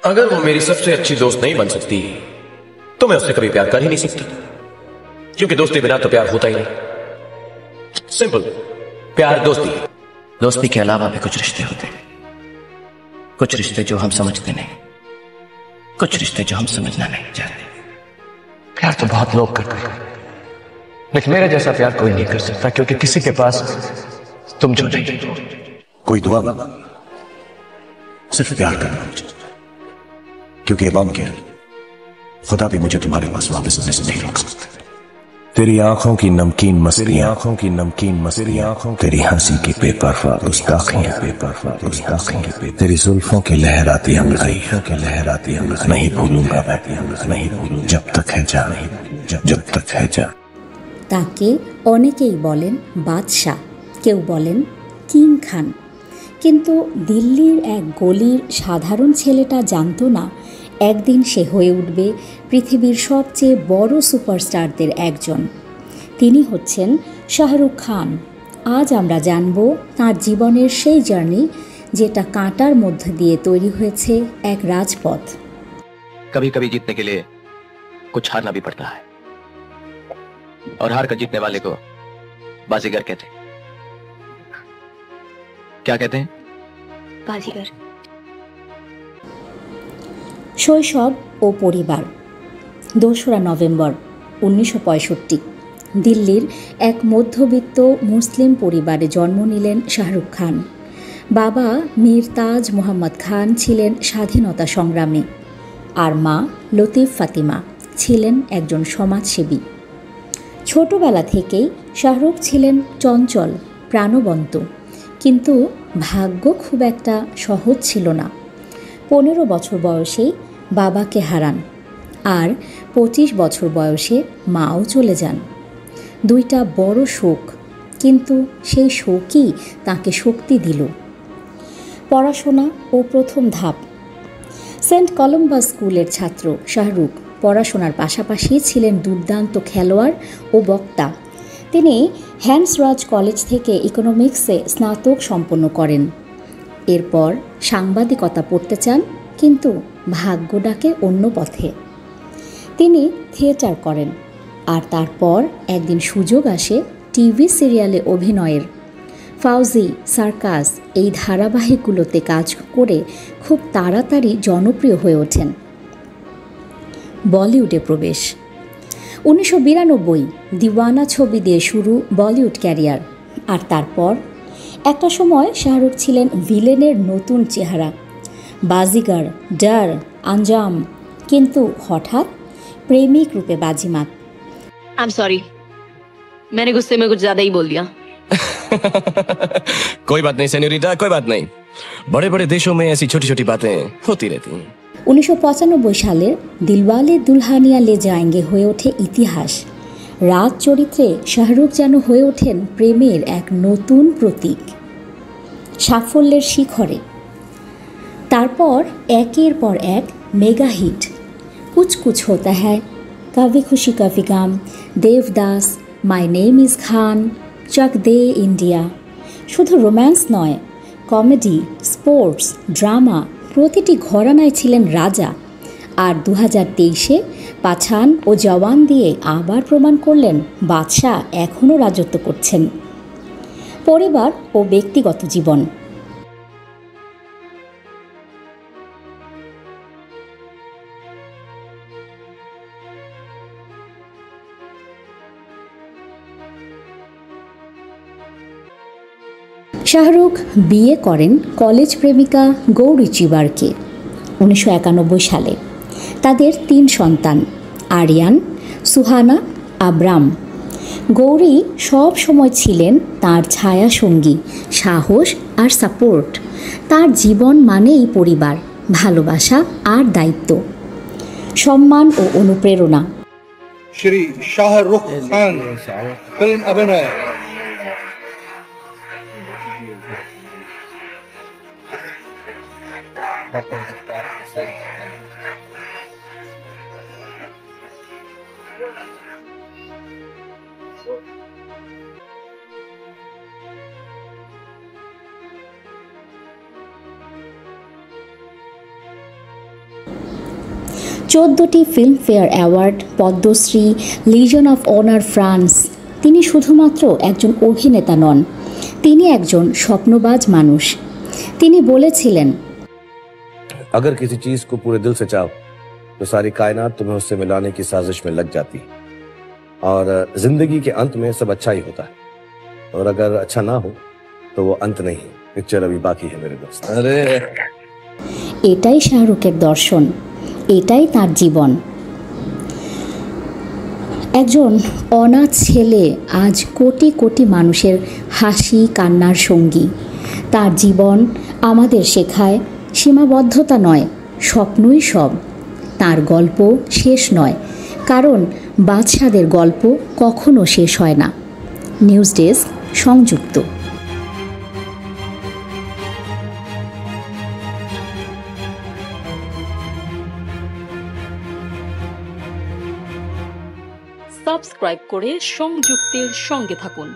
अगर वो मेरी सबसे अच्छी दोस्त नहीं बन सकती तो मैं उससे कभी प्यार कर ही नहीं सकती, क्योंकि दोस्ती बिना तो प्यार होता ही नहीं। सिंपल, प्यार दोस्ती। दोस्ती के अलावा भी कुछ रिश्ते होते हैं, कुछ रिश्ते जो हम समझते नहीं, कुछ रिश्ते जो हम समझना नहीं चाहते। प्यार तो बहुत लोग करते हैं, लेकिन मेरे जैसा प्यार कोई नहीं कर सकता, क्योंकि किसी के पास तुम जो नहीं। कोई दुआ मांगा, सिर्फ प्यार करना मुझे, क्योंकि ये मुमकिन खुदा भी मुझे तुम्हारे पास वापस आने से नहीं रोक सकता। तेरी आंखों की नमकीन मस्तियां, आंखों की नमकीन मस्तियां, तेरी हंसी की बेपरवाह गुस्ताखियां, तेरी जुल्फों की लहराती अंगड़ाइयां, नहीं भूलूंगा मैं, नहीं भूलूंगा जब तक है जान, जब तक है जान। তাকে অনেকেই বলেন বাদশাহ, কেউ বলেন কিং খান। কিন্তু দিল্লির এক গলির সাধারণ ছেলেটা জানতো না একদিন সে হয়ে উঠবে পৃথিবীর সবচেয়ে বড় সুপারস্টারদের একজন। তিনি হচ্ছেন শাহরুখ খান। আজ আমরা জানব তাঁর জীবনের সেই জার্নি, যেটা কাঁটার মধ্য দিয়ে তৈরি হয়েছে এক রাজপথ। कभी कभी जीतने के लिए कुछ हारना भी पड़ता है, और हार कर जीतने वाले को बाजीगर कहते हैं। क्या कहते हैं? बाजीगर। শৈশব ও পরিবার। 2রা নভেম্বর 1965 দিল্লির এক মধ্যবিত্ত মুসলিম পরিবারে জন্ম নিলেন শাহরুখ খান। বাবা মীর তাজ মোহাম্মদ খান ছিলেন স্বাধীনতা সংগ্রামী, আর মা লতিফ ফাতিমা ছিলেন একজন সমাজসেবী। ছোটবেলা থেকেই শাহরুখ ছিলেন চঞ্চল, প্রাণবন্ত, কিন্তু ভাগ্য খুব একটা সহজ ছিল না। 15 বছর বয়সেই বাবাকে হারান, আর 25 বছর বয়সে মাও চলে যান। দুইটা বড় শোক, কিন্তু সেই শোকই তাকে শক্তি দিল। পড়াশোনা ও প্রথম ধাপ। সেন্ট কলম্বাস স্কুলের ছাত্র শাহরুখ পড়াশোনার পাশাপাশি ছিলেন দুর্দান্ত খেলোয়াড় ও বক্তা। তিনি হ্যান্সরাজ কলেজ থেকে ইকোনমিক্সে স্নাতক সম্পন্ন করেন। এরপর সাংবাদিকতা পড়তে চান, কিন্তু ভাগ্য ডাকে অন্য পথে। তিনি থিয়েটার করেন, আর তারপর একদিন সুযোগ আসে টিভি সিরিয়ালে অভিনয়ের। ফাউজি, সার্কাস এই ধারাবাহিকগুলোতে কাজ করে খুব তাড়াতাড়ি জনপ্রিয় হয়ে ওঠেন। বলিউডে প্রবেশ। 1992 দিওয়ানা ছবি দিয়ে শুরু বলিউড ক্যারিয়ার, আর তারপর একটা সময় শাহরুখ ছিলেন ভিলেনের নতুন চেহারা, বাজিগার, ডার, আঞ্জাম। কিন্তু হঠাৎ প্রেমিক রূপে বাজিমাত। आई एम सॉरी, मैंने गुस्से में कुछ ज्यादा ही बोल दिया। कोई बात नहीं सेन्योरिटा, कोई बात नहीं। बड़े बड़े देशों में ऐसी छोटी छोटी बातें होती रहती हैं। 1995 সালের দিলওয়ালে দুলহানিয়া লে যায়েঙ্গে হয়ে ওঠে ইতিহাস। রাজ চরিত্রে শাহরুখ যেন হয়ে ওঠেন প্রেমের এক নতুন প্রতীক। সাফল্যের শিখরে। তারপর একের পর এক মেগা হিট, কুছ কুছ হোতা Hai, Kabhi Khushi Kabhie Gham, Devdas, my name is Khan, Chak De India. শুধু রোম্যান্স নয়, কমেডি, স্পোর্টস, ড্রামা, প্রতিটি ঘরানায় ছিলেন রাজা। আর 2023-এ পাঠান ও জওয়ান দিয়ে আবার প্রমাণ করলেন বাদশাহ এখনও রাজত্ব করছেন। পরিবার ও ব্যক্তিগত জীবন। শাহরুখ বিয়ে করেন কলেজ প্রেমিকা গৌরী চিবারকে 1991 সালে। তাদের 3 সন্তান, আরিয়ান, সুহানা, আব্রাম। গৌরী সব সময় ছিলেন তার ছায়া সঙ্গী, সাহস আর সাপোর্ট। তার জীবন মানেই পরিবার, ভালোবাসা আর দায়িত্ব, সম্মান ও অনুপ্রেরণা। श्री शाहरुख खान फिल्म अभिनय। 14টি Filmfare award, Padmashri, legion of honour France. তিনি শুধুমাত্র একজন অভিনেতা নন, তিনি একজন স্বপ্নবাজ মানুষ। তিনি বলেছিলেন, अगर किसी चीज को पूरे दिल से चाहो तो सारी कायनात तुम्हें उससे मिलाने की साजिश में लग जाती है, और जिंदगी के अंत में सब अच्छा ही होता है, और अगर अच्छा ना हो तो वो अंत नहीं, पिक्चर अभी बाकी है मेरे दोस्त। अरे এটাই শাহরুখের দর্শন, এটাই তার জীবন। একজন অনাথ ছেলে আজ কোটি কোটি মানুষের হাসি কান্নার সঙ্গী। তার জীবন আমাদের শেখায় সীমাবদ্ধতা নয়, স্বপ্নই সব। তার গল্প শেষ নয়, কারণ বাদশাদের গল্প কখনো শেষ হয় না। নিউজ ডেস্ক, সংযুক্ত। সাবস্ক্রাইব করে সংযুক্তের সঙ্গে থাকুন।